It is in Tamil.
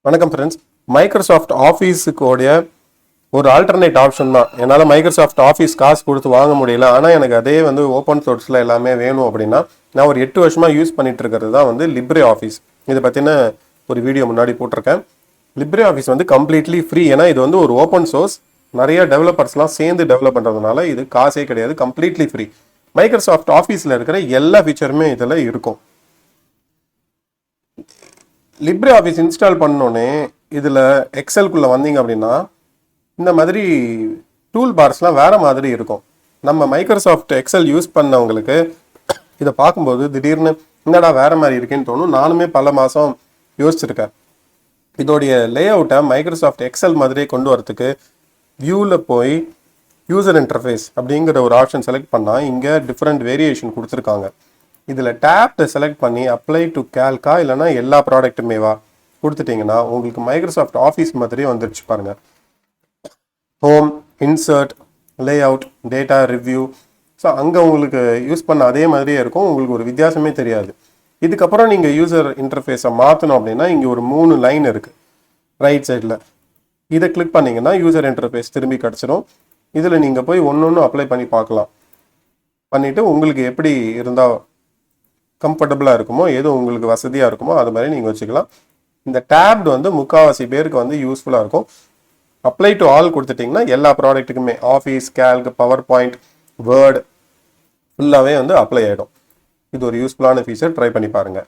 வணக்கம் ஃப்ரெண்ட்ஸ். மைக்ரோசாஃப்ட் ஆஃபீஸுக்கு ஒரு ஆல்டர்னேட் ஆப்ஷன் தான். என்னால் மைக்ரோசாஃப்ட் ஆஃபீஸ் காசு கொடுத்து வாங்க முடியல, ஆனால் எனக்கு அதே ஓப்பன் சோர்ஸில் எல்லாமே வேணும் அப்படின்னா நான் ஒரு 8 வருஷமாக யூஸ் பண்ணிட்டு இருக்கிறது தான் லிப்ரே ஆஃபீஸ். இதை பற்றின ஒரு வீடியோ முன்னாடி போட்டிருக்கேன். Libre office completely free. ஏன்னா இது ஒரு ஓப்பன் சோர்ஸ், நிறைய டெவலப்பர்ஸ்லாம் சேர்ந்து டெவலப் பண்ணுறதுனால இது காசே கிடையாது, கம்ப்ளீட்லி ஃப்ரீ. மைக்ரோசாஃப்ட் ஆஃபீஸில் இருக்கிற எல்லா ஃபீச்சருமே இதில் இருக்கும். லிப்ரே ஆஃபீஸ் இன்ஸ்டால் பண்ணோன்னே இதில் எக்ஸலுக்குள்ளே வந்தீங்க அப்படின்னா இந்த மாதிரி டூல் பார்ஸ்லாம் வேறு மாதிரி இருக்கும். நம்ம மைக்ரோசாஃப்ட் எக்ஸல் யூஸ் பண்ணவங்களுக்கு இதை பார்க்கும்போது திடீர்னு என்னடா வேறு மாதிரி இருக்கேன்னு தோணும். நானுமே பல மாதம் யோசிச்சிருக்கேன். இதோடைய லே அவுட்டை மைக்ரோசாஃப்ட் எக்ஸல் மாதிரியே கொண்டு வரத்துக்கு வியூவில் போய் யூசர் இன்டர்ஃபேஸ் அப்படிங்கிற ஒரு ஆப்ஷன் செலக்ட் பண்ணால் இங்கே டிஃப்ரெண்ட் வேரியேஷன் கொடுத்துருக்காங்க. இதில் டேப்பை செலக்ட் பண்ணி அப்ளை டு கேல்கா இல்லைனா எல்லா ப்ராடக்ட்டுமேவா கொடுத்துட்டிங்கன்னா உங்களுக்கு மைக்ரோசாஃப்ட் ஆஃபீஸ் மாதிரியே வந்துருச்சு பாருங்கள். Home, insert, lay out, data, review. So அங்கே உங்களுக்கு யூஸ் பண்ண அதே மாதிரியே இருக்கும், உங்களுக்கு ஒரு வித்தியாசமே தெரியாது. இதுக்கப்புறம் நீங்கள் யூசர் இன்டர்ஃபேஸை மாற்றணும் அப்படின்னா இங்கே ஒரு 3 லைன் இருக்குது ரைட் சைடில். இதை கிளிக் பண்ணிங்கன்னா யூசர் இன்டர்ஃபேஸ் திரும்பி கிடச்சிடும். இதில் நீங்கள் போய் ஒன்று அப்ளை பண்ணி பார்க்கலாம். பண்ணிவிட்டு உங்களுக்கு எப்படி இருந்தால் கம்ஃபர்டபுளாக இருக்குமோ, எது உங்களுக்கு வசதியாக இருக்குமோ அது மாதிரி நீங்கள் வச்சுக்கலாம். இந்த டேப்டு முக்கால்வாசி பேருக்கு யூஸ்ஃபுல்லாக இருக்கும். அப்ளை டு ஆல் கொடுத்துட்டிங்கன்னா எல்லா ப்ராடக்ட்டுக்குமே Office, Calc, PowerPoint, Word ஃபுல்லாகவே அப்ளை ஆகிடும். இது ஒரு யூஸ்ஃபுல்லான ஃபீச்சர், ட்ரை பண்ணி பாருங்கள்.